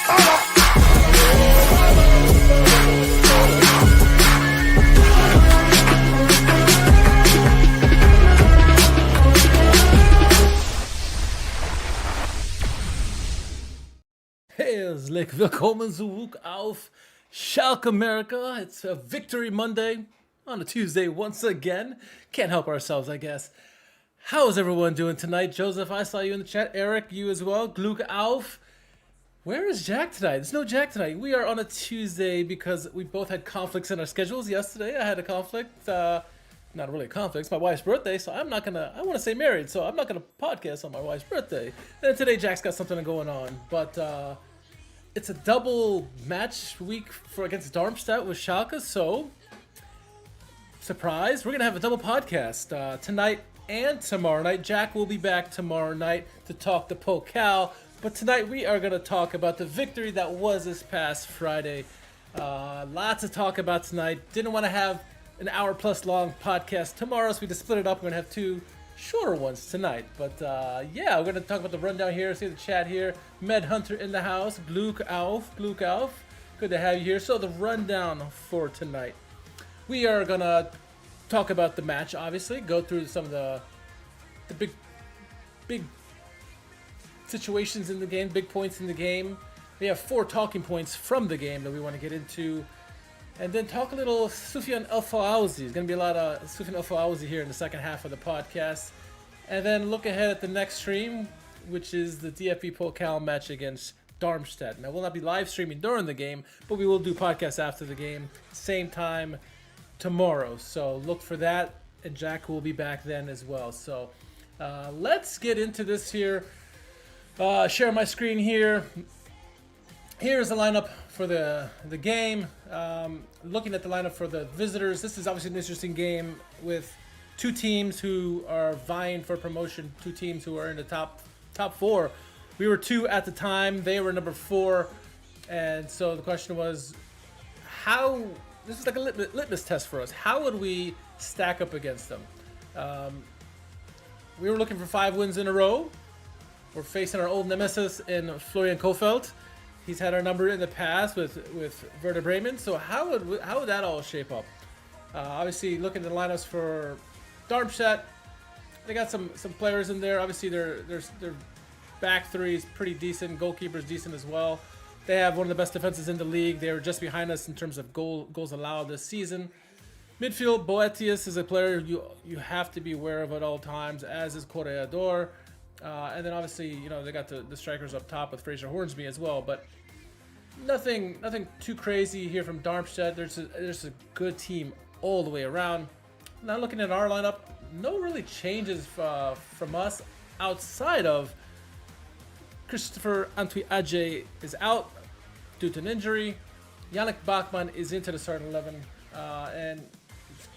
Herzlich willkommen zurück auf Schalke America. It's a Victory Monday on a Tuesday once again. Can't help ourselves, I guess. How is everyone doing tonight? Joseph, I saw you in the chat. Eric, you as well. Glück auf. Where is Jack tonight? There's no Jack tonight. We are on a Tuesday because we both had conflicts in our schedules. Yesterday I had a conflict. Not really a conflict. It's my wife's birthday, so I'm not gonna. I want to say married, so I'm not gonna podcast on my wife's birthday. And today Jack's got something going on, but it's a double match week for against Darmstadt with Schalke. So surprise, we're gonna have a double podcast tonight and tomorrow night. Jack will be back tomorrow night to talk the Pokal, but tonight we are gonna talk about the victory that was this past Friday. Lots to talk about tonight. Didn't want to have an hour plus long podcast tomorrow, so we just split it up. We're gonna have two shorter ones tonight, but yeah, we're gonna talk about the rundown here. See the chat here. Med Hunter in the house. Glück auf. Good to have you here. So the rundown for tonight, we are gonna talk about the match. Obviously, go through some of the big situations in the game, big points in the game. We have 4 talking points from the game that we want to get into. And then talk a little Soufiane El Fawzi. There's going to be a lot of Soufiane El Fawzi here in the second half of the podcast. And then look ahead at the next stream, which is the DFB Pokal match against Darmstadt. Now, we'll not be live streaming during the game, but we will do podcasts after the game, same time tomorrow. So look for that, and Jack will be back then as well. So let's get into this here. Share my screen here. Here's the lineup for the game. Looking at the lineup for the visitors, this is obviously an interesting game with 2 teams who are vying for promotion, 2 teams who are in the top 4. We were 2 at the time, they were number 4, and so the question was, how, this is like a litmus test for us, how would we stack up against them? We were looking for 5 wins in a row. We're facing our old nemesis in Florian Kohfeldt. He's had our number in the past with Werder Bremen. So how would that all shape up? Obviously, looking at the lineups for Darmstadt, they got some players in there. Obviously, their back 3 is pretty decent. Goalkeeper's decent as well. They have one of the best defenses in the league. They were just behind us in terms of goals allowed this season. Midfield, Boetius is a player you have to be aware of at all times, as is Corregidor. And then obviously, you know, they got the strikers up top with Fraser Hornsby as well, but nothing too crazy here from Darmstadt. There's a good team all the way around. Now looking at our lineup, no really changes from us outside of Christopher Antwi Adje is out due to an injury. Yannick Bachmann is into the starting 11, and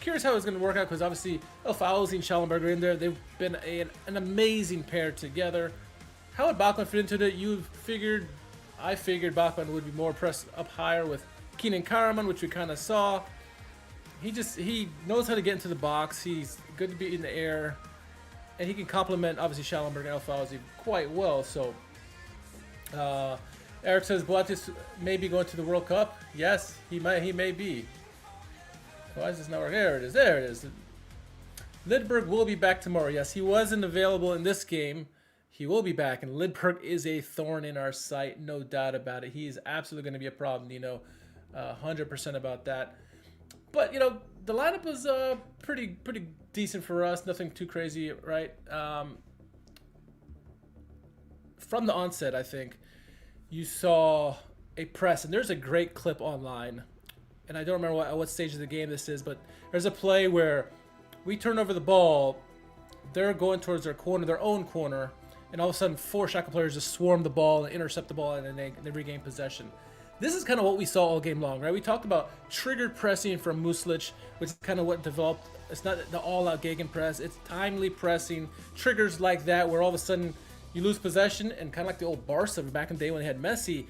curious how it's going to work out because obviously El Fawzi and Schallenberg are in there. They've been an amazing pair together. How would Bachmann fit into it? I figured Bachmann would be more pressed up higher with Keenan Karaman, which we kind of saw. He knows how to get into the box. He's good to be in the air, and he can complement obviously Schallenberg and El Fawzi quite well. So Eric says Boetius may be going to the World Cup. Yes, he may be. Why is this not working? There it is. Lidberg will be back tomorrow. Yes, he wasn't available in this game. He will be back, and Lidberg is a thorn in our sight, no doubt about it. He is absolutely going to be a problem, 100% about that. But, the lineup was pretty decent for us. Nothing too crazy, right? From the onset, I think, you saw a press, and there's a great clip online. And I don't remember what stage of the game this is, but there's a play where we turn over the ball, they're going towards their own corner, and all of a sudden 4 Schalke players just swarm the ball and intercept the ball, and then they regain possession. This is kind of what we saw all game long, right? We talked about triggered pressing from Muslic, which is kind of what developed. It's not the all-out gegenpress. It's timely pressing, triggers like that, where all of a sudden you lose possession, and kind of like the old Barca back in the day when they had Messi,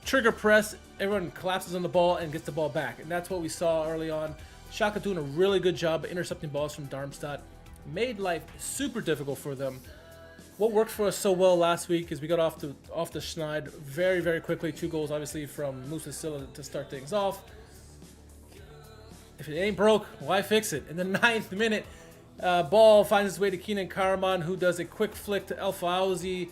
trigger press, everyone collapses on the ball and gets the ball back. And that's what we saw early on. Schalke doing a really good job of intercepting balls from Darmstadt. Made life super difficult for them. what worked for us so well last week is we got off the schneid very, very quickly. 2 goals, obviously, from Musa Silla to start things off. If it ain't broke, why fix it? In the 9th minute, ball finds its way to Keenan Karaman, who does a quick flick to El Fauzi,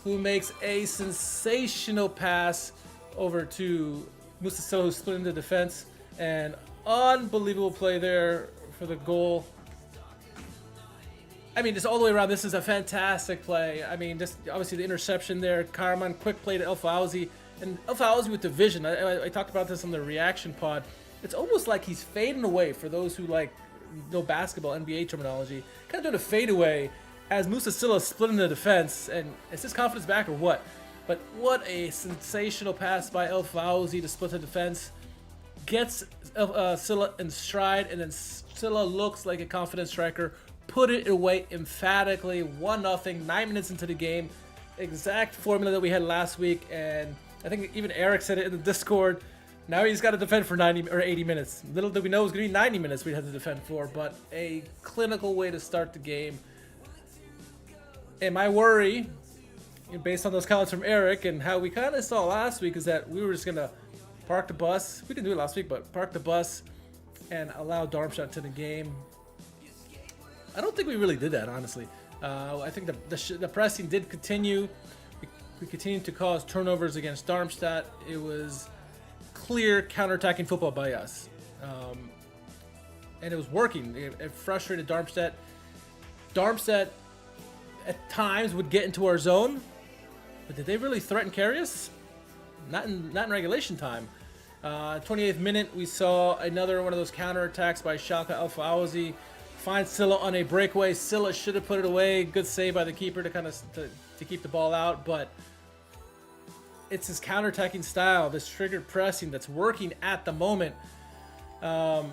who makes a sensational pass over to Musa Silla, who's split into defense. And unbelievable play there for the goal. I mean, just all the way around, this is a fantastic play. I mean, just obviously the interception there. Karaman, quick play to El Fauzi. And El Fauzi with the vision. I talked about this on the reaction pod. It's almost like he's fading away, for those who like know basketball, NBA terminology. Kind of doing a fade away as Musa Silla split in the defense. And is his confidence back or what? But what a sensational pass by El Fauzi to split the defense. Gets Silla in stride, and then Silla looks like a confident striker. Put it away emphatically. 1-0, 9 minutes into the game. Exact formula that we had last week, and I think even Eric said it in the Discord. Now he's got to defend for 90 or 80 minutes. Little did we know it was going to be 90 minutes we'd have to defend for, but a clinical way to start the game. And my worry, based on those comments from Eric and how we kind of saw last week, is that we were just going to park the bus. We didn't do it last week, but park the bus and allow Darmstadt to the game. I don't think we really did that, honestly. I think the pressing did continue. We continued to cause turnovers against Darmstadt. It was clear counterattacking football by us. And it was working. It frustrated Darmstadt. Darmstadt, at times, would get into our zone. But did they really threaten carry us? Not in regulation time. 28th minute, we saw another one of those counterattacks by Schalke. El Fauzi finds Silla on a breakaway. Silla should have put it away. Good save by the keeper to keep the ball out, but it's his counterattacking style, this triggered pressing that's working at the moment. Saw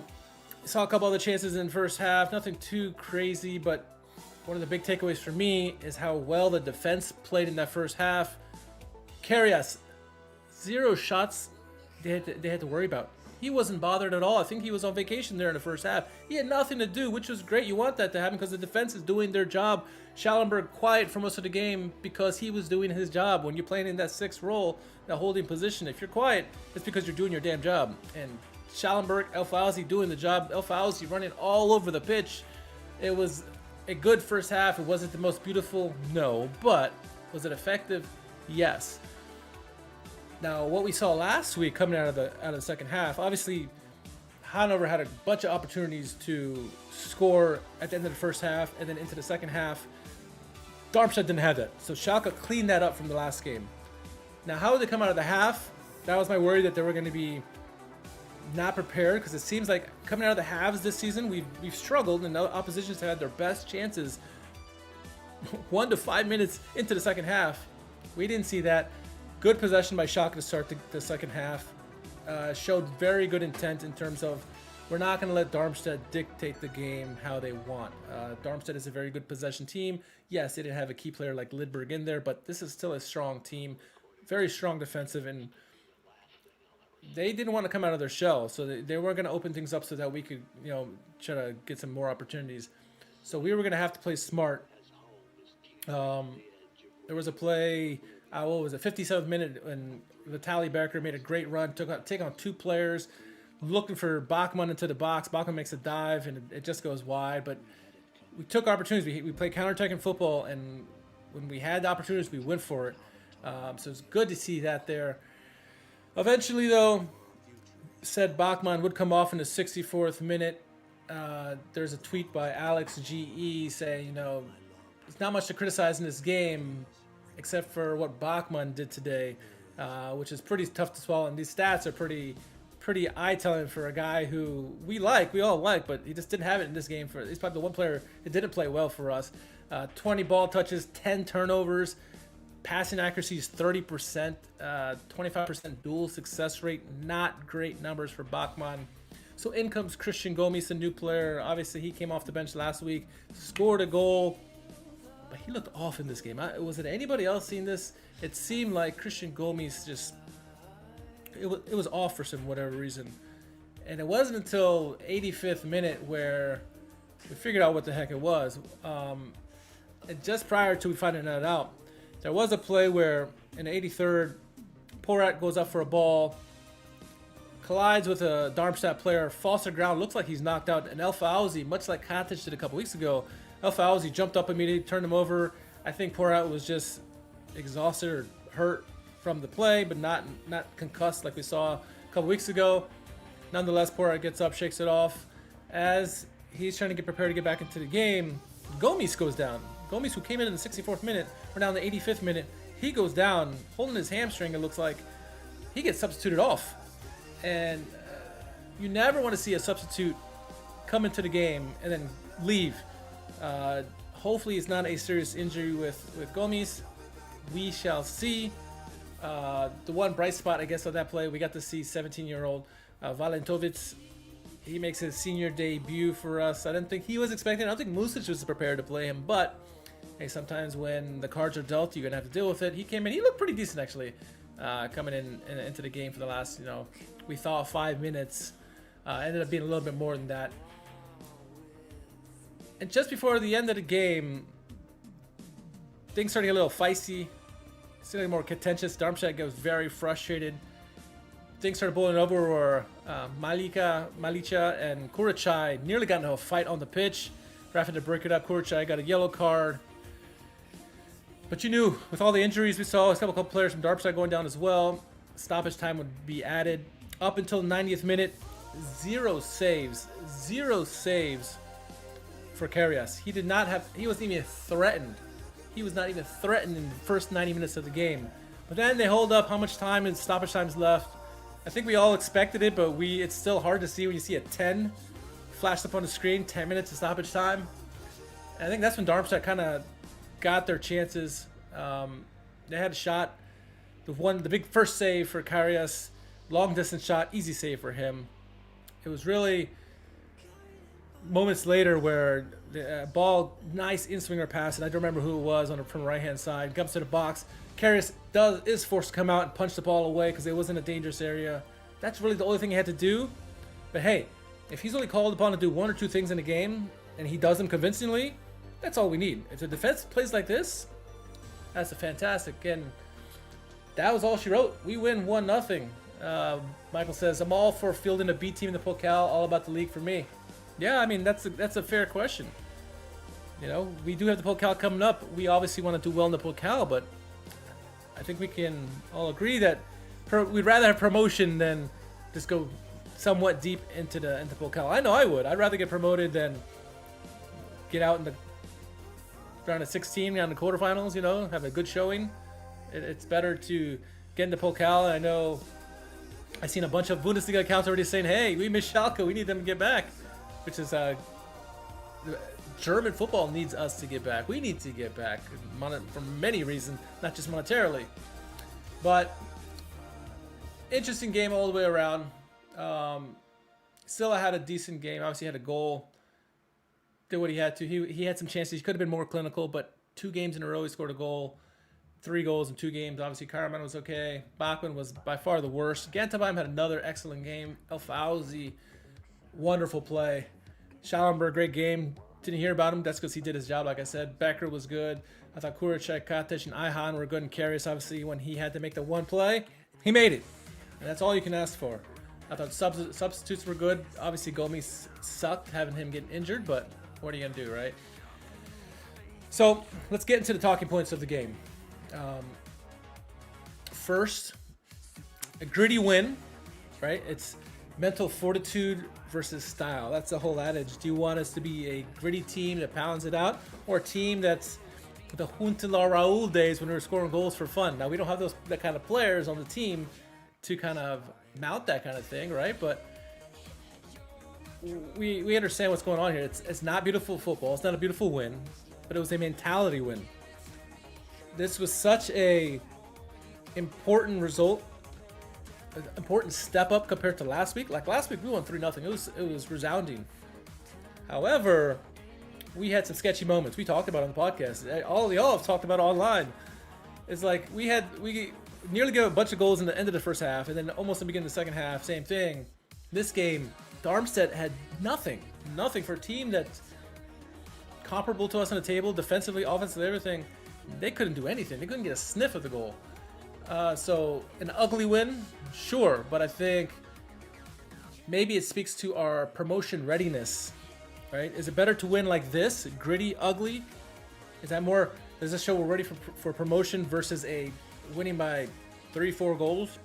a couple other chances in the first half, nothing too crazy, but one of the big takeaways for me is how well the defense played in that first half. Karius, 0 shots they had to worry about. He wasn't bothered at all. I think he was on vacation there in the first half. He had nothing to do, which was great. You want that to happen because the defense is doing their job. Schallenberg quiet for most of the game because he was doing his job. When you're playing in that 6th role, that holding position, if you're quiet, it's because you're doing your damn job. And Schallenberg, El Fauzi doing the job. El Fauzi running all over the pitch. It was a good first half. It wasn't the most beautiful, no. But was it effective? Yes. Now, what we saw last week coming out of the second half, obviously, Hanover had a bunch of opportunities to score at the end of the first half and then into the second half. Darmstadt didn't have that, so Schalke cleaned that up from the last game. Now, how would they come out of the half? That was my worry, that they were going to be not prepared, because it seems like coming out of the halves this season, we've struggled, and oppositions have had their best chances 1 to 5 minutes into the second half. We didn't see that. Good possession by Schalke to start the second half. Showed very good intent in terms of, we're not going to let Darmstadt dictate the game how they want. Darmstadt is a very good possession team. Yes, they didn't have a key player like Lidberg in there, but this is still a strong team. Very strong defensive, and they didn't want to come out of their shell. So they weren't going to open things up so that we could, try to get some more opportunities. So we were going to have to play smart. There was a play... what was it, 57th minute, when Vitaly Becker made a great run, take on 2 players, looking for Bachmann into the box. Bachmann makes a dive, and it just goes wide. But we took opportunities. We played counterattacking football, and when we had the opportunities, we went for it. So it's good to see that there. Eventually, though, said Bachmann would come off in the 64th minute. There's a tweet by Alex GE saying, there's not much to criticize in this game, except for what Bachmann did today, which is pretty tough to swallow. And these stats are pretty eye-telling for a guy who we all like, but he just didn't have it in this game. He's probably the one player that didn't play well for us. 20 ball touches, 10 turnovers, passing accuracy is 30%, 25% dual success rate. Not great numbers for Bachmann. So in comes Christian Gomis, a new player. Obviously, he came off the bench last week, scored a goal. But he looked off in this game. Was it anybody else seeing this? It seemed like Christian Gomis it was off for some whatever reason. And it wasn't until 85th minute where we figured out what the heck it was. And just prior to finding that out, there was a play where in the 83rd, Porat goes up for a ball, collides with a Darmstadt player, falls to the ground, looks like he's knocked out, and El Fauzi, much like Katic did a couple weeks ago, El Fauzi jumped up immediately, turned him over. I think Porat was just exhausted or hurt from the play, but not concussed like we saw a couple weeks ago. Nonetheless, Porat gets up, shakes it off. As he's trying to get prepared to get back into the game, Gomis goes down. Gomis, who came in the 64th minute, we're now in the 85th minute. He goes down, holding his hamstring, it looks like. He gets substituted off. And you never want to see a substitute come into the game and then leave. Hopefully it's not a serious injury with Gomis. We shall see. The one bright spot, I guess, of that play, we got to see 17-year-old Valentovic. He makes his senior debut for us. I didn't think he was expecting. I don't think Music was prepared to play him, but hey, sometimes when the cards are dealt, you're gonna have to deal with it. He came in. He looked pretty decent actually, coming into the game for the last, we thought 5 minutes. Ended up being a little bit more than that. And just before the end of the game, things started to get a little feisty. It's getting more contentious. Darmstadt goes very frustrated. Things started boiling over where Malicha and Kurachai nearly got into a fight on the pitch. Ref had to break it up. Kurachai got a yellow card. But you knew, with all the injuries we saw, a couple players from Darmstadt going down as well, stoppage time would be added. Up until the 90th minute, zero saves for Karius. He wasn't even threatened. He was not even threatened in the first 90 minutes of the game. But then they hold up how much time and stoppage time's left. I think we all expected it, but it's still hard to see when you see a 10 flashed up on the screen, 10 minutes of stoppage time. And I think that's when Darmstadt kind of got their chances. They had a shot. The big first save for Karius, long distance shot, easy save for him. It was really moments later where the ball, nice in-swinger pass, and I don't remember who it was from the right-hand side, comes to the box. Karius is forced to come out and punch the ball away because it was in a dangerous area. That's really the only thing he had to do. But hey, if he's only called upon to do one or two things in a game and he does them convincingly, that's all we need. If the defense plays like this, that's a fantastic. And that was all she wrote. We win 1-0. Michael says, I'm all for fielding a B team in the Pokal, all about the league for me. Yeah, I mean, that's a fair question. We do have the Pokal coming up. We obviously want to do well in the Pokal, but I think we can all agree that we'd rather have promotion than just go somewhat deep into Pokal. I know I would. I'd rather get promoted than get out in the round of 16, around the quarterfinals, have a good showing. It's better to get into Pokal. I know I've seen a bunch of Bundesliga accounts already saying, hey, we miss Schalke. We need them to get back, which is German football needs us to get back. We need to get back for many reasons, not just monetarily. But interesting game all the way around. Silla had a decent game. Obviously had a goal. Did what he had to. He had some chances. He could have been more clinical, but 2 games in a row he scored a goal. 3 goals in 2 games. Obviously Karaman was okay. Bachmann was by far the worst. Gantabaum had another excellent game. El Fauzi, wonderful play. Schallenberg, great game. Didn't hear about him. That's because he did his job, like I said. Becker was good. I thought Kurachai, Katic, and Ayhan were good. And Karius, obviously, when he had to make the one play, he made it. And that's all you can ask for. I thought substitutes were good. Obviously, Gomis sucked, having him get injured, but what are you going to do, right? So, let's get into the talking points of the game. First, a gritty win, right? It's mental fortitude versus style. That's the whole adage. Do you want us to be a gritty team that pounds it out, or a team that's the Huntelaar Raul days when we were scoring goals for fun? Now, we don't have that kind of players on the team to kind of mount that kind of thing, right? But we understand what's going on here. It's not beautiful football. It's not a beautiful win, but it was a mentality win. This was such a important result, an important step up compared to last week. Like last week, we won 3-0. It was resounding. However, we had some sketchy moments. We talked about it on the podcast. All of y'all have talked about it online. It's like we nearly gave a bunch of goals in the end of the first half, and then almost in the beginning of the second half, same thing. This game, Darmstadt had nothing for a team that's comparable to us on the table, defensively, offensively, everything. They couldn't do anything. They couldn't get a sniff of the goal. So an ugly win, sure, but I think maybe it speaks to our promotion readiness, right? Is it better to win like this, gritty, ugly? Is that more? Does this show we're ready for promotion versus a winning by 3-4 goals,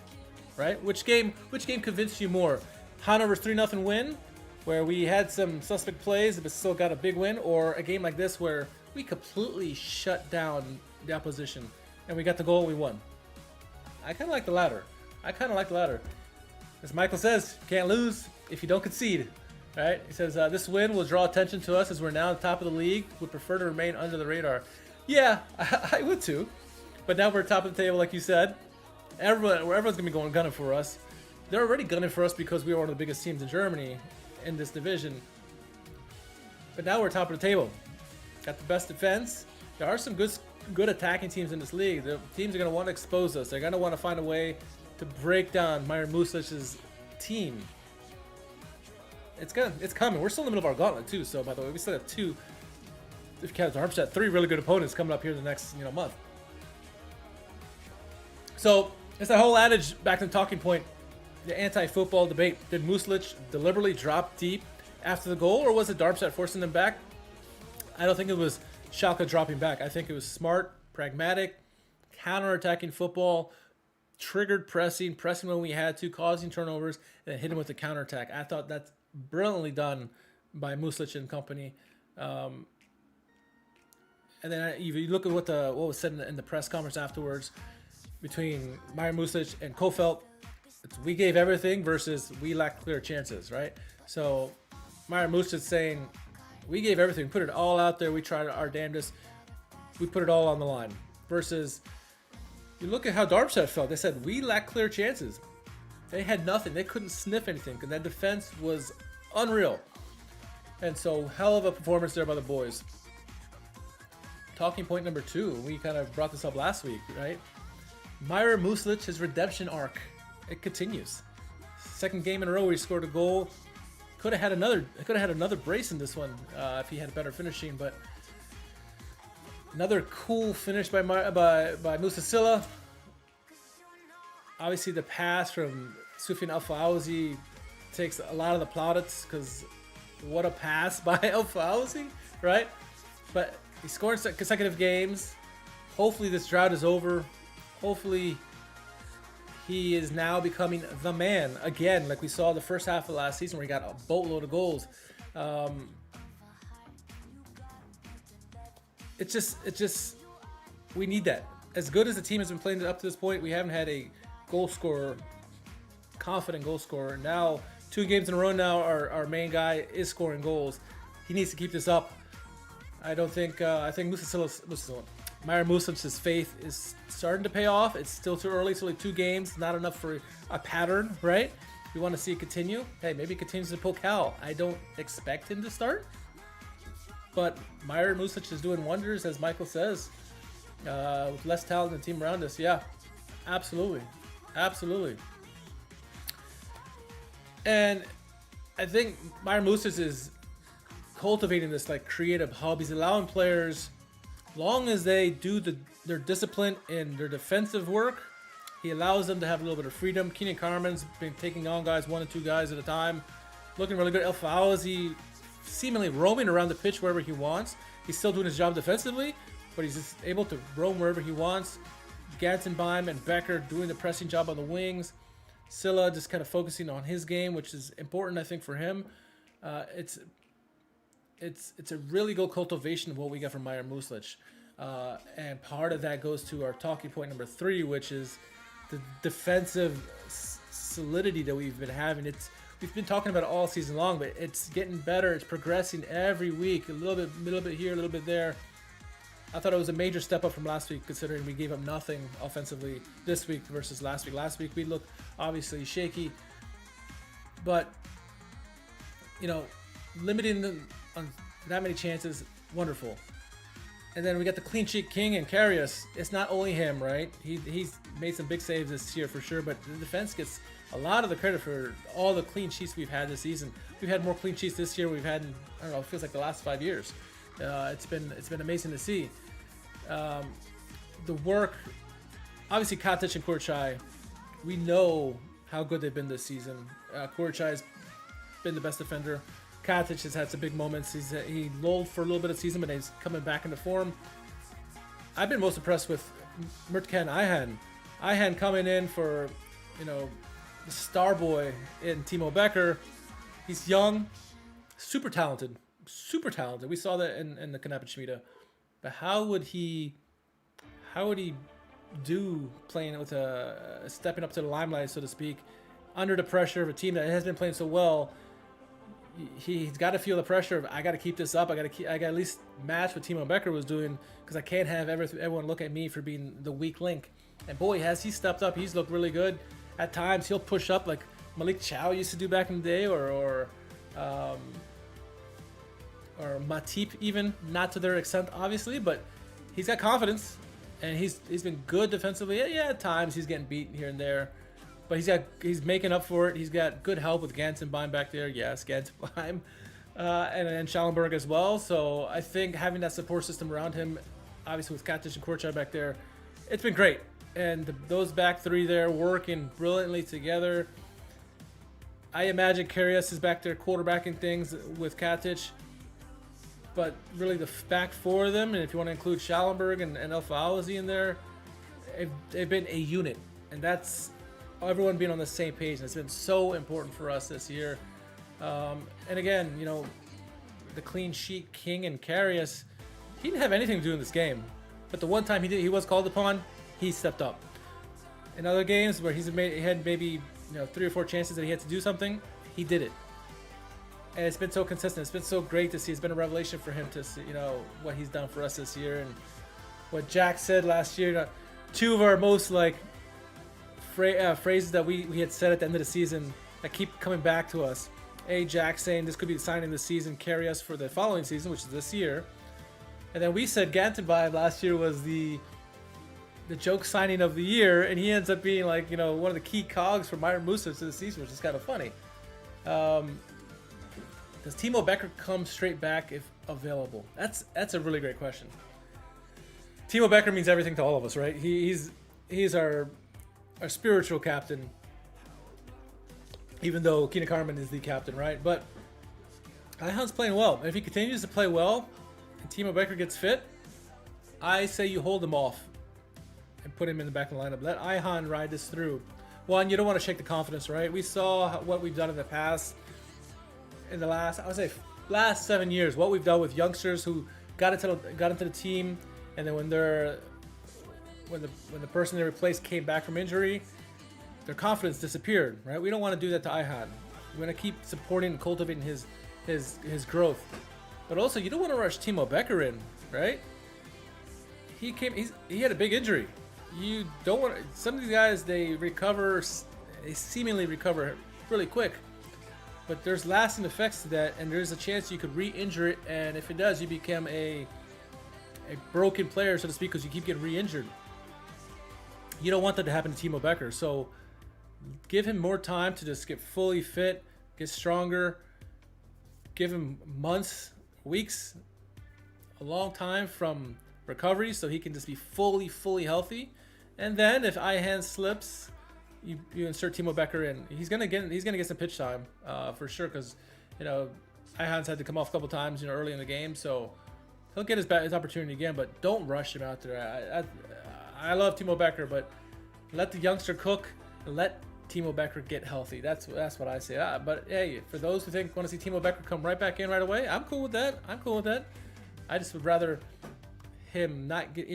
right? Which game convinced you more? Hanover's 3-0 win, where we had some suspect plays but still got a big win, or a game like this where we completely shut down the opposition and we got the goal and we won? I kind of like the latter. As Michael says, you can't lose if you don't concede, right? He says, this win will draw attention to us as we're now at the top of the league. Would prefer to remain under the radar. Yeah, I would too. But now we're top of the table, like you said. Everyone's going to be going gunning for us. They're already gunning for us because we are one of the biggest teams in Germany in this division. But now we're top of the table. Got the best defense. There are some good attacking teams in this league. The teams are going to want to expose us. They're going to want to find a way to break down Myron Muslic's team. It's coming. We're still in the middle of our gauntlet too. So by the way, we still have two, if you count Darmstadt, 3 really good opponents coming up here in the next month. So it's that whole adage back to the talking point, the anti-football debate. Did Muslic deliberately drop deep after the goal, or was it Darmstadt forcing them back? I don't think it was Schalke dropping back. I think it was smart, pragmatic, counter-attacking football, triggered pressing when we had to, causing turnovers, and then hit him with the counterattack. I thought that's brilliantly done by Muslic and company. And then if you look at what was said in the press conference afterwards between Myron Muslic and Kofeld, we gave everything versus we lacked clear chances, right? So Myron Muslic saying, we gave everything, put it all out there, we tried our damnedest, we put it all on the line. Versus, you look at how Darmstadt felt. They said, we lack clear chances. They had nothing. They couldn't sniff anything, and that defense was unreal. And so, hell of a performance there by the boys. Talking point number 2, we kind of brought this up last week, right? Myron Muslic, his redemption arc, it continues. Second game in a row where he scored a goal. Could have had another brace in this one if he had better finishing, but another cool finish by Musa Silla. Obviously, the pass from Soufiane El Fawzi takes a lot of the plaudits, because what a pass by El Fawzi, right? But he's scoring consecutive games. Hopefully, this drought is over. Hopefully, he is now becoming the man again, like we saw the first half of last season where he got a boatload of goals. It's just we need that. As good as the team has been playing up to this point, we haven't had a goal scorer, confident goal scorer. Now, 2 games in a row now, our main guy is scoring goals. He needs to keep this up. I think Myron Muslic's faith is starting to pay off. It's still too early. It's only 2 games, not enough for a pattern, right? We want to see it continue. Hey, maybe it continues to Pokal. I don't expect him to start, but Myron Muslic is doing wonders, as Michael says, with less talent than the team around us. Yeah, absolutely. And I think Myron Muslic is cultivating this like creative hub. He's allowing players, long as they do their discipline in their defensive work, he allows them to have a little bit of freedom. Keenan Carmen's been taking on guys, 1 and 2 guys at a time, looking really good. El Fawzi seemingly roaming around the pitch wherever he wants. He's still doing his job defensively, but he's just able to roam wherever he wants. Gantenbeim and Becker doing the pressing job on the wings. Silla just kind of focusing on his game, which is important, I think, for him. It's a really good cultivation of what we got from Myron Muslic. And part of that goes to our talking point number 3, which is the defensive solidity that we've been having. We've been talking about it all season long, but it's getting better. It's progressing every week, a little bit here, a little bit there. I thought it was a major step up from last week, considering we gave up nothing offensively this week versus last week. Last week we looked obviously shaky, but limiting them on that many chances, wonderful. And then we got the clean sheet king and Karius. It's not only him, right? He's made some big saves this year for sure, but the defense gets a lot of the credit for all the clean sheets we've had this season. We've had more clean sheets this year we've had in, I don't know, it feels like the last 5 years. It's been amazing to see. The work, obviously, Katic and Kurchai, we know how good they've been this season. Kurchai's been the best defender. Katic has had some big moments. He lulled for a little bit of season, but he's coming back into form. I've been most impressed with Mirtcan Ayhan. Ayhan coming in for, the star boy in Timo Becker. He's young, super talented. Super talented. We saw that in the Knappen-Schmiede. But how would he do playing with stepping up to the limelight, so to speak, under the pressure of a team that has been playing so well? He's got to feel the pressure of, I got to keep this up. I got to at least match what Timo Becker was doing, because I can't have everyone look at me for being the weak link. And boy, has he stepped up. He's looked really good. At times, he'll push up like Malik Chow used to do back in the day, or Matip even, not to their extent obviously, but he's got confidence and he's been good defensively. Yeah, at times he's getting beat here and there, but he's making up for it. He's got good help with Gantenbein back there. Yes, Gantenbein, and Schallenberg as well. So I think having that support system around him, obviously with Katic and Kurchai back there, it's been great. And those back three there working brilliantly together. I imagine Karius is back there quarterbacking things with Katic. But really the back four of them, and if you want to include Schallenberg and Elfa Alazi in there, they've been a unit. And that's everyone being on the same page. And it's been so important for us this year. And again, the clean sheet king and Karius, he didn't have anything to do in this game. But the one time he was called upon, he stepped up. In other games where he had maybe 3 or 4 chances that he had to do something, he did it. And it's been so consistent. It's been so great to see. It's been a revelation for him to see, what he's done for us this year. And what Jack said last year, 2 of our most phrases that we had said at the end of the season that keep coming back to us. Jack saying this could be the signing of the season, carry us for the following season, which is this year. And then we said Gantenbein last year was the joke signing of the year, and he ends up being one of the key cogs for Myron Musa to the season, which is kind of funny. Does Timo Becker come straight back if available? That's a really great question. Timo Becker means everything to all of us, right? He's our spiritual captain, even though Keenan Carmen is the captain, right? But Ayhan's playing well. If he continues to play well and Timo Becker gets fit, I say you hold him off and put him in the back of the lineup. Let Ayhan ride this through. One, you don't want to shake the confidence, right? We saw what we've done in the past. In the last 7 years, what we've done with youngsters who got into the team, and then when the person they replaced came back from injury, their confidence disappeared, right? We don't want to do that to Ayhan. We want to keep supporting and cultivating his growth. But also, you don't want to rush Timo Becker in, right? He had a big injury. You don't want some of these guys, they seemingly recover really quick. But there's lasting effects to that, and there's a chance you could re-injure it, and if it does, you become a broken player, so to speak, because you keep getting re-injured. You don't want that to happen to Timo Becker, so give him more time to just get fully fit, get stronger, give him months, weeks, a long time from recovery, so he can just be fully healthy. And then if Ayhan slips, you insert Timo Becker in. He's gonna get some pitch time for sure, because Ayhan's had to come off a couple times early in the game, so he'll get his opportunity again. But don't rush him out there. I love Timo Becker, but let the youngster cook and let Timo Becker get healthy. That's what I say. But hey, for those who want to see Timo Becker come right back in right away, I'm cool with that. I just would rather him not get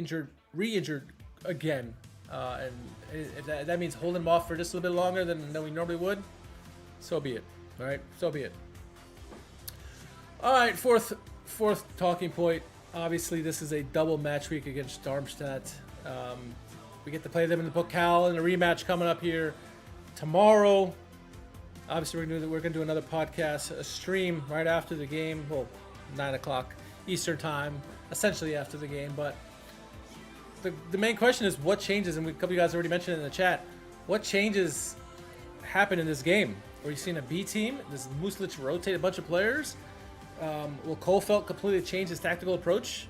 re-injured again. And if that means holding him off for just a little bit longer than we normally would, so be it. All right, so be it. All right, fourth talking point. Obviously, this is a double match week against Darmstadt. We get to play them in the Pokal in a rematch coming up here tomorrow. Obviously, we're gonna do another podcast, a stream right after the game. Well, 9 o'clock Eastern time, essentially after the game, but. The main question is what changes, and a couple of you guys already mentioned it in the chat, what changes happened in this game? Were you seeing a B team? Does Muslic rotate a bunch of players? Will Kofeld completely change his tactical approach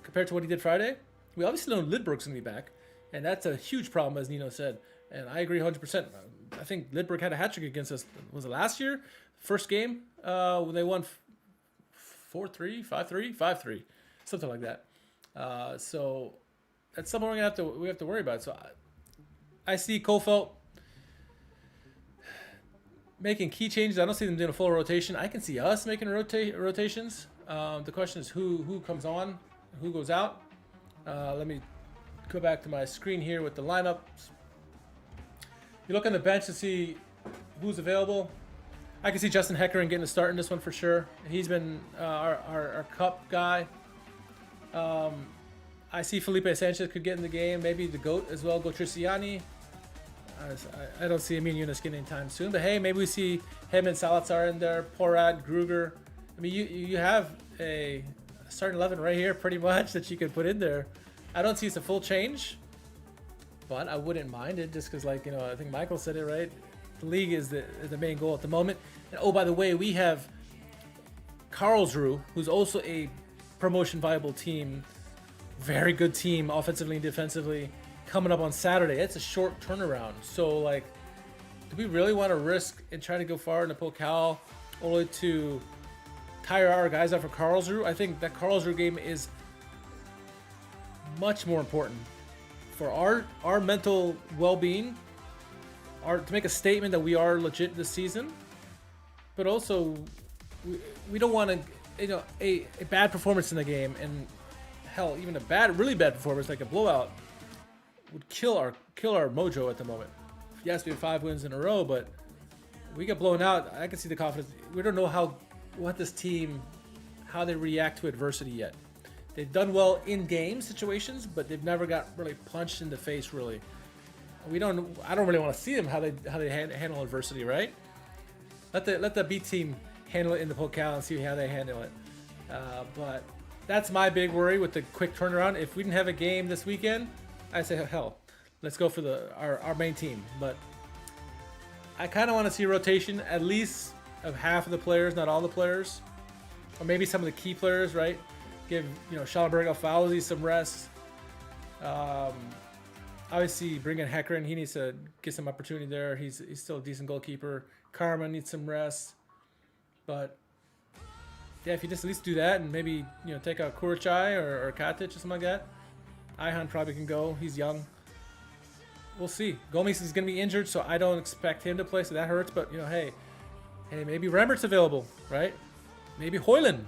compared to what he did Friday? We obviously know Lidberg's going to be back, and that's a huge problem, as Nino said. And I agree 100%. I think Lidberg had a hat trick against us. Was it last year? First game when they won 4-3, 5-3, 5-3, something like that. So that's something we have to worry about. So I see Kofeld making key changes. I don't see them doing a full rotation. I can see us making rotations. The question is who comes on, who goes out. Let me go back to my screen here with the lineups. You look on the bench to see who's available. I can see Justin Heckering getting a start in this one for sure. He's been our cup guy. I see Felipe Sanchez could get in the game. Maybe the GOAT as well, Gotriciani. I don't see Amin Younes getting time soon. But hey, maybe we see him and Salazar in there. Porat, Gruger. I mean, you have a starting 11 right here pretty much that you could put in there. I don't see it's a full change, but I wouldn't mind it just because, like, you know, I think Michael said it right. The league is the main goal at the moment. And oh, by the way, we have Karlsruhe, who's also a promotion viable team. Very good team offensively and defensively, coming up on Saturday. It's a short turnaround. So, like, do we really want to risk and try to go far in the Pokal only to tire our guys out for Karlsruhe? I think that Karlsruhe game is much more important for our mental well-being, to make a statement that we are legit this season. But also, we don't want to, you know, a bad performance in the game, and hell, even a really bad performance like a blowout would kill our mojo at the moment. Yes, we have 5 wins in a row, but we get blown out. I can see the confidence. We don't know what this team, how they react to adversity yet. They've done well in game situations, but they've never got really punched in the face. Really, I don't really want to see them how they handle adversity. Right? Let the B team handle it in the Pokal and see how they handle it. But that's my big worry with the quick turnaround. If we didn't have a game this weekend, I say hell, let's go for our main team. But I kind of want to see a rotation, at least of half of the players, not all the players, or maybe some of the key players. Right? Give, you know, Schallenberg, Alfauzi some rest. Obviously, bring in Heckeren. He needs to get some opportunity there. He's still a decent goalkeeper. Karma needs some rest. But yeah, if you just at least do that and maybe, you know, take out Kurachai or Katic or something like that. Ihan probably can go. He's young. We'll see. Gomes is going to be injured, so I don't expect him to play, so that hurts. But, you know, hey, maybe Rembert's available, right? Maybe Hoyland.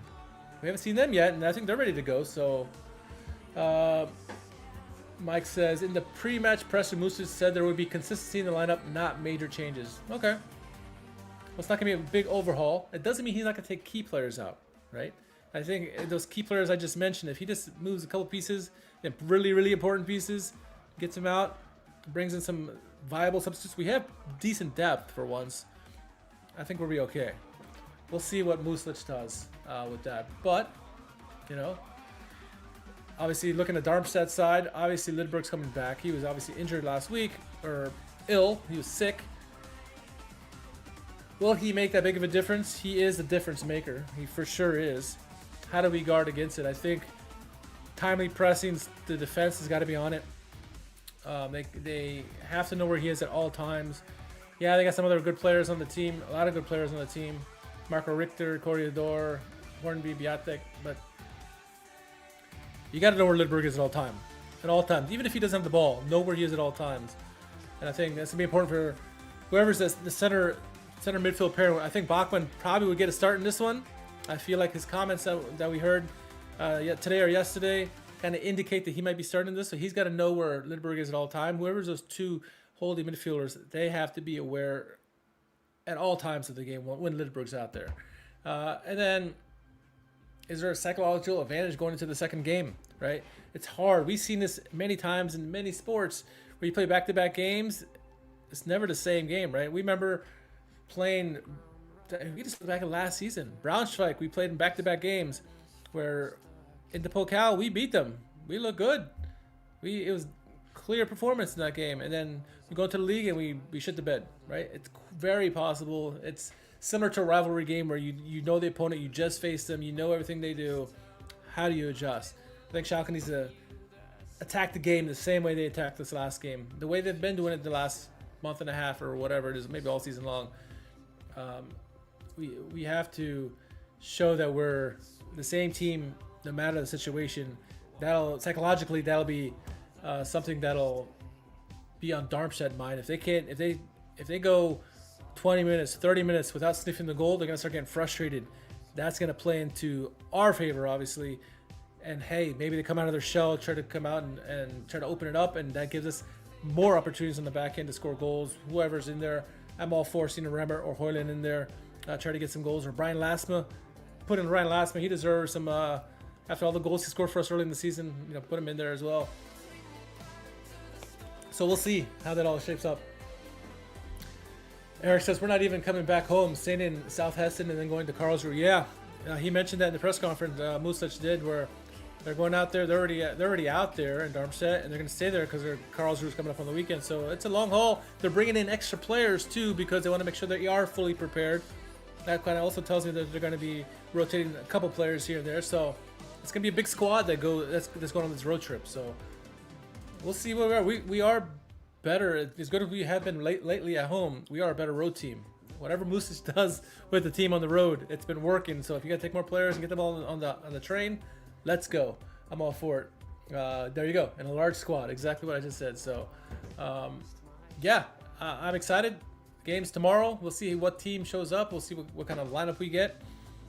We haven't seen them yet, and I think they're ready to go. So, Mike says, in the pre-match press, Musa said there would be consistency in the lineup, not major changes. Okay. Well, it's not going to be a big overhaul. It doesn't mean he's not going to take key players out, right? I think those key players I just mentioned, if he just moves a couple pieces, really, really important pieces, gets them out, brings in some viable substitutes. We have decent depth for once. I think we'll be okay. We'll see what Muslic does with that. But, you know, obviously looking at Darmstadt's side, obviously Lidberg's coming back. He was obviously injured last week, or ill. He was sick. Will he make that big of a difference? He is a difference maker. He for sure is. How do we guard against it? I think timely pressing, the defense has got to be on it. They have to know where he is at all times. Yeah, they got some other good players on the team. A lot of good players on the team. Marco Richter, Corredor, Hornby, Biatek. But you got to know where Lidberg is at all time. At all times. Even if he doesn't have the ball, know where he is at all times. And I think that's going to be important for whoever's the center midfield pair. I think Bachmann probably would get a start in this one. I feel like his comments that we heard today or yesterday kind of indicate that he might be starting this. So he's got to know where Lidberg is at all time. Whoever's those two holding midfielders, they have to be aware at all times of the game when Lidberg's out there. And then, is there a psychological advantage going into the second game, right? It's hard. We've seen this many times in many sports where you play back-to-back games. It's never the same game, right? We remember playing, we just look back at last season. Braunschweig, we played in back-to-back games where in the Pokal, we beat them. We look good. It was clear performance in that game. And then we go to the league and we shit the bed, right? It's very possible. It's similar to a rivalry game where you know the opponent, you just face them, you know everything they do. How do you adjust? I think Schalke needs to attack the game the same way they attacked this last game, the way they've been doing it the last month and a half or whatever it is, maybe all season long. We have to show that we're the same team no matter the situation. That'll psychologically be something that'll be on Darmstadt mind. If they go 20 minutes, 30 minutes without sniffing the goal, they're gonna start getting frustrated. That's gonna play into our favor, obviously. And hey, maybe they come out of their shell, try to come out and try to open it up, and that gives us more opportunities on the back end to score goals. Whoever's in there, I'm all for seeing Remmer or Hoyland in there, try to get some goals. Or Brian Lasma, put in Ryan Lasma. He deserves some. After all the goals he scored for us early in the season, put him in there as well. So we'll see how that all shapes up. Eric says we're not even coming back home, staying in South Hessen and then going to Karlsruhe. Yeah, he mentioned that in the press conference. Mucic did, where they're going out there. They're already out there in Darmstadt, and they're going to stay there because Karlsruhe is coming up on the weekend. So it's a long haul. They're bringing in extra players too because they want to make sure they are fully prepared. That kind of also tells me that they're going to be rotating a couple players here and there. So it's going to be a big squad that's going on this road trip. So we'll see where we are. We are better. As good as we have been lately at home, we are a better road team. Whatever Mucic does with the team on the road, it's been working. So if you got to take more players and get them all on the train, let's go. I'm all for it. There you go. And a large squad. Exactly what I just said. So, yeah, I'm excited. Games tomorrow. We'll see what team shows up. We'll see what kind of lineup we get.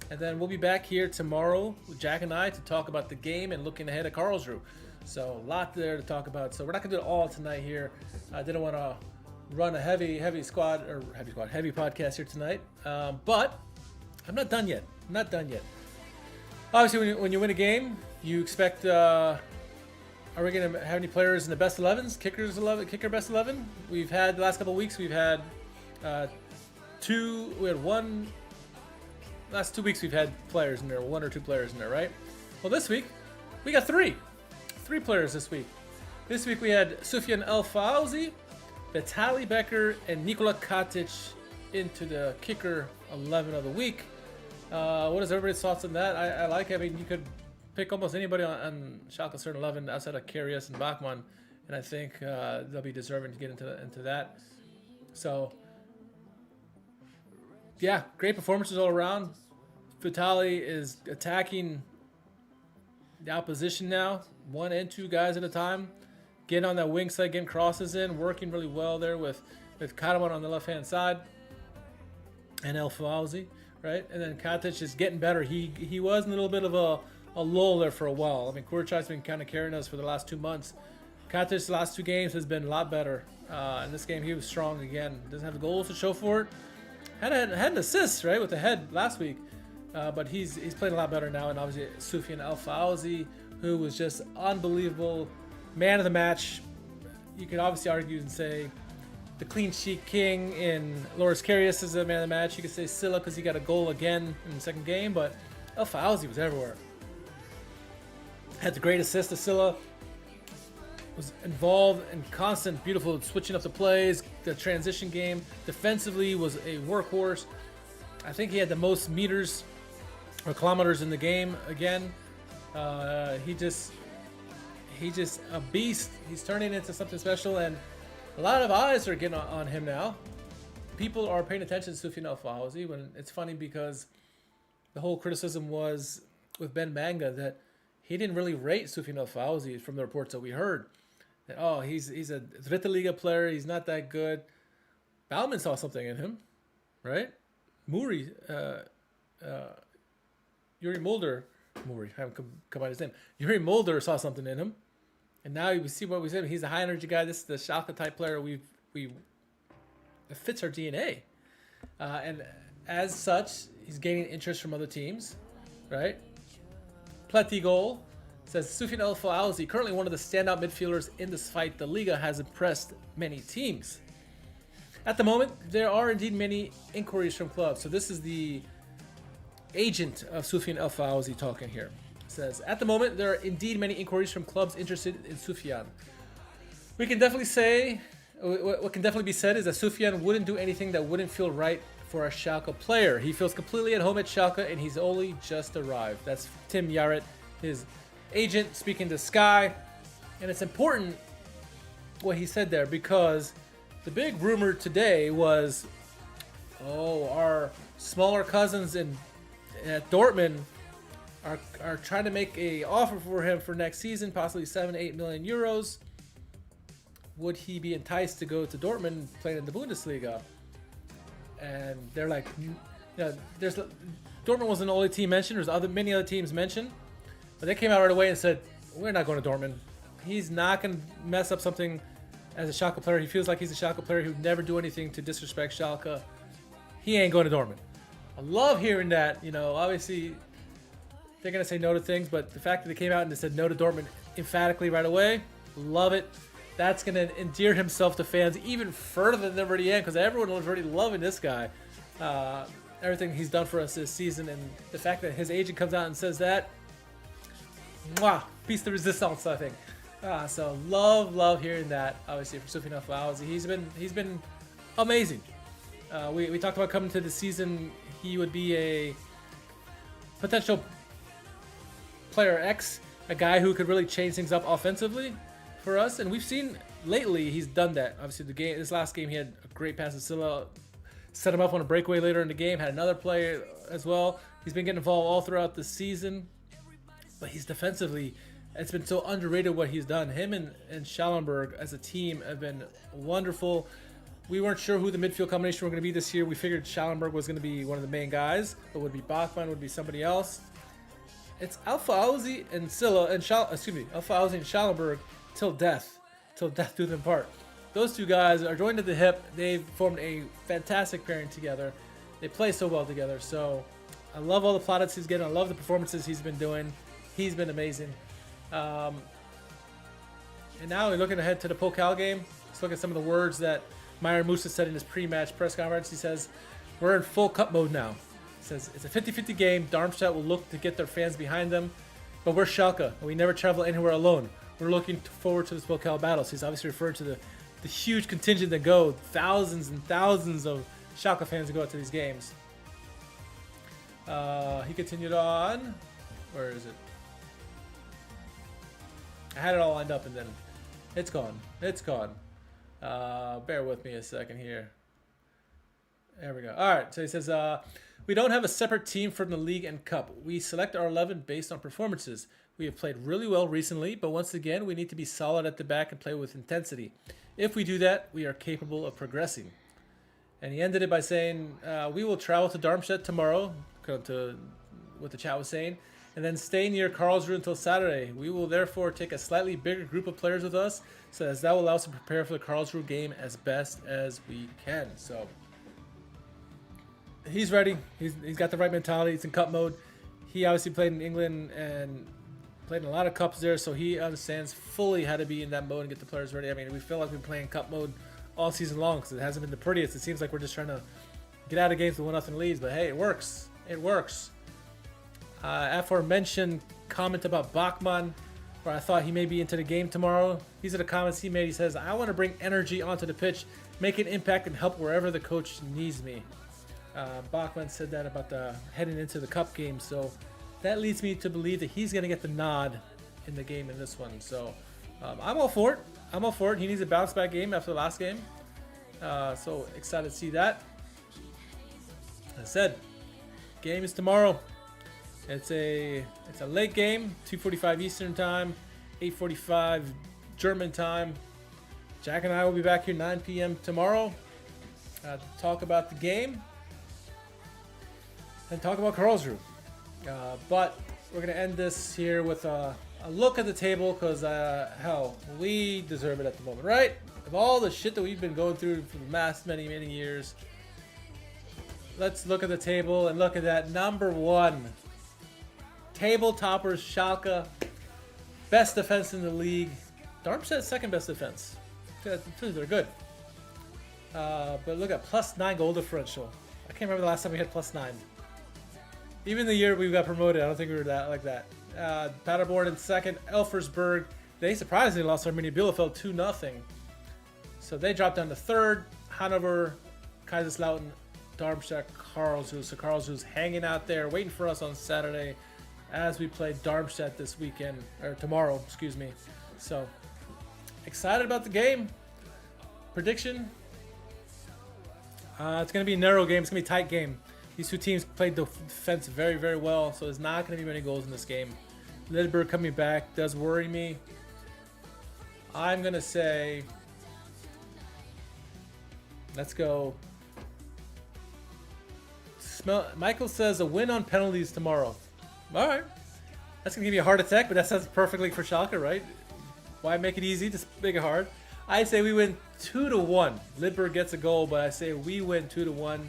And then we'll be back here tomorrow with Jack and I to talk about the game and looking ahead at Karlsruhe. So a lot there to talk about. So we're not going to do it all tonight here. I didn't want to run a heavy podcast here tonight. But I'm not done yet. Obviously, when you win a game, you expect. Are we going to have any players in the best 11s? Kicker best 11? We've had the last couple of weeks. We've had two. We had one. Last 2 weeks we've had players in there, 1 or 2 players in there, right? Well, this week we got 3 players this week. This week we had Sufyan El Fauzi, Vitaly Becker, and Nikola Katic into the kicker 11 of the week. What is everybody's thoughts on that? I like it. I mean, you could pick almost anybody on Schalke 11 outside of Karius and Bachmann, and I think they'll be deserving to get into that. So, yeah, great performances all around. Vitaly is attacking the opposition now, 1 and 2 guys at a time, getting on that wing side, getting crosses in, working really well there with Karaman on the left-hand side and El Fauzi, right? And then Katic is getting better. He was in a little bit of a lull there for a while. I mean, Kurchai's been kind of carrying us for the last 2 months. Katic's last 2 games has been a lot better. In this game, he was strong again. Doesn't have the goals to show for it. Had an assist, right, with the head last week. But he's playing a lot better now. And obviously, Sufyan El Fauzi, who was just unbelievable. Man of the match. You could obviously argue and say the clean sheet king in Loris Karius is the man of the match. You could say Silla because he got a goal again in the second game. But El Fauzi was everywhere. Had the great assist to Silla. Was involved in constant, beautiful switching up the plays, the transition game. Defensively was a workhorse. I think he had the most meters or kilometers in the game again. He just a beast. He's turning into something special, and a lot of eyes are getting on him now. People are paying attention to Sufyan El Fauzi. When it's funny because the whole criticism was with Ben Manga that he didn't really rate Sufyan El Fauzi from the reports that we heard. That, he's a Dritte Liga player. He's not that good. Baumann saw something in him, right? Muri, Yuri Mulder, I haven't come out his name. Yuri Mulder saw something in him, and now you see what we said. He's a high energy guy. This is the Schalke type player it fits our DNA, and as such, he's gaining interest from other teams, right? Pleti goal. Says Sufyan El Fauzi, currently one of the standout midfielders in this fight. The Liga has impressed many teams. At the moment, there are indeed many inquiries from clubs. So this is the agent of Sufyan El Fauzi talking here. Says, at the moment, there are indeed many inquiries from clubs interested in Sufyan. We can definitely say, what can definitely be said is that Sufyan wouldn't do anything that wouldn't feel right for a Schalke player. He feels completely at home at Schalke, and he's only just arrived. That's Tim Jarrett, his agent, speaking to Sky. And it's important what he said there, because the big rumor today was, our smaller cousins at Dortmund are trying to make a offer for him for next season, possibly 7 to 8 million euros. Would he be enticed to go to Dortmund playing in the Bundesliga? And they're like, Dortmund wasn't the only team mentioned. There's many other teams mentioned, but they came out right away and said, we're not going to Dortmund. He's not going to mess up something as a Schalke player. He feels like he's a Schalke player who'd never do anything to disrespect Schalke. He ain't going to Dortmund. I love hearing that. Obviously they're going to say no to things, but the fact that they came out and they said no to Dortmund emphatically right away, love it. That's going to endear himself to fans even further than they already am, because everyone was already loving this guy. Everything he's done for us this season, and the fact that his agent comes out and says that, piece de resistance, I think. So love hearing that. Obviously for Soufiane El Fawzi, he's been amazing. We talked about coming to the season, he would be a potential player X, a guy who could really change things up offensively for us, and we've seen lately he's done that. Obviously this last game he had a great pass to Silla, set him up on a breakaway later in the game, had another play as well. He's been getting involved all throughout the season, but he's defensively, it's been so underrated what he's done. Him and Schallenberg as a team have been wonderful. We weren't sure who the midfield combination were going to be this year. We figured Schallenberg was going to be one of the main guys, but would be Bachmann, would be somebody else. It's El Fawzi and Silla and El Fawzi and Schallenberg till death do them part. Those two guys are joined at the hip. They've formed a fantastic pairing together. They play so well together. So I love all the plaudits he's getting. I love the performances he's been doing. He's been amazing. And now we're looking ahead to the Pokal game. Let's look at some of the words that Meyer Musa said in his pre-match press conference. He says, we're in full cup mode now. He says, it's a 50-50 game. Darmstadt will look to get their fans behind them. But we're Schalke, and we never travel anywhere alone. We're looking forward to this Pokal battle. So he's obviously referring to the huge contingent that go, thousands and thousands of Schalke fans that go out to these games. He continued on. Where is it? I had it all lined up and then it's gone. Bear with me a second here. There we go. All right. So he says, we don't have a separate team from the league and cup. We select our 11 based on performances. We have played really well recently, but once again, we need to be solid at the back and play with intensity. If we do that, we are capable of progressing. And he ended it by saying, we will travel to Darmstadt tomorrow, to what the chat was saying, and then stay near Karlsruhe until Saturday. We will therefore take a slightly bigger group of players with us, so as that will allow us to prepare for the Karlsruhe game as best as we can. So he's ready. He's got the right mentality. He's in cup mode. He obviously played in England and played in a lot of cups there, so he understands fully how to be in that mode and get the players ready. I mean, we feel like we've been playing cup mode all season long because it hasn't been the prettiest. It seems like we're just trying to get out of games with 1-0 leads, but hey, it works. It works. Aforementioned comment about Bachmann, where I thought he may be into the game tomorrow. These are the comments he made. He says, I want to bring energy onto the pitch, make an impact, and help wherever the coach needs me. Bachmann said that about heading into the cup game, so that leads me to believe that he's going to get the nod in the game in this one. So I'm all for it. He needs a bounce back game after the last game. So excited to see that. As I said, game is tomorrow. It's a late game, 2:45 Eastern time, 8:45 German time. Jack and I will be back here 9 p.m. tomorrow to talk about the game and talk about Karlsruhe. But we're going to end this here with a look at the table because, hell, we deserve it at the moment, right? Of all the shit that we've been going through for the last many years, let's look at the table and look at that number one. Table toppers, Schalke, best defense in the league. Darmstadt's second best defense. They're good. But look at +9 goal differential. I can't remember the last time we had +9. Even the year we got promoted, I don't think we were that like that. Paderborn in second. Elversberg, they surprisingly lost Arminia Bielefeld 2-0. So they dropped down to third. Hanover, Kaiserslautern, Darmstadt Karlsruhe. So Karlsruhe's hanging out there, waiting for us on Saturday as we play Darmstadt this weekend, or tomorrow, excuse me. So excited about the game. Prediction? It's going to be a narrow game. It's going to be a tight game. These two teams played the defense very, very well, so there's not going to be many goals in this game. Lidberg coming back does worry me. I'm going to say, let's go. Michael says a win on penalties tomorrow. All right. That's going to give you a heart attack, but that sounds perfectly for Schalke, right? Why make it easy? Just make it hard. I say we win 2-1. Lidberg gets a goal, but I say we win 2-1.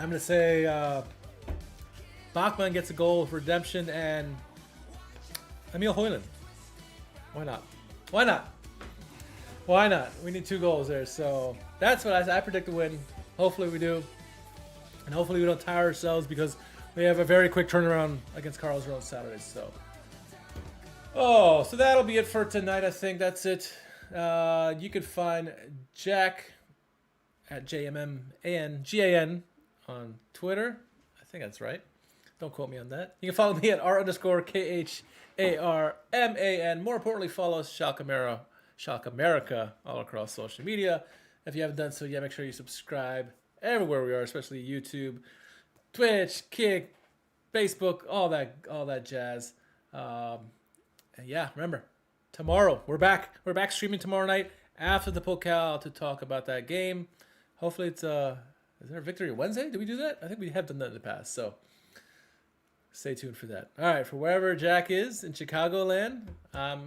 I'm going to say Bachmann gets a goal for redemption and Emil Højlund. Why not? Why not? Why not? We need 2 goals there. So that's what I predict a win. Hopefully we do. And hopefully we don't tire ourselves because we have a very quick turnaround against Karlsruhe on Saturday. So that'll be it for tonight. I think that's it. You can find Jack at JMMANGAN on Twitter. I think that's right. Don't quote me on that. You can follow me at R_KHARMAN. More importantly, follow Schalke America all across social media. If you haven't done so yet, make sure you subscribe everywhere we are, especially YouTube, Twitch, Kick, Facebook, all that jazz. And yeah, remember, tomorrow we're back. We're back streaming tomorrow night after the Pokal to talk about that game. Hopefully it's is there a victory Wednesday? Did we do that? I think we have done that in the past. So stay tuned for that. All right, for wherever Jack is in Chicagoland, a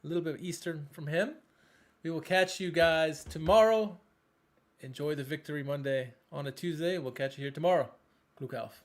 little bit of Eastern from him. We will catch you guys tomorrow. Enjoy the victory Monday on a Tuesday. We'll catch you here tomorrow. Glück auf.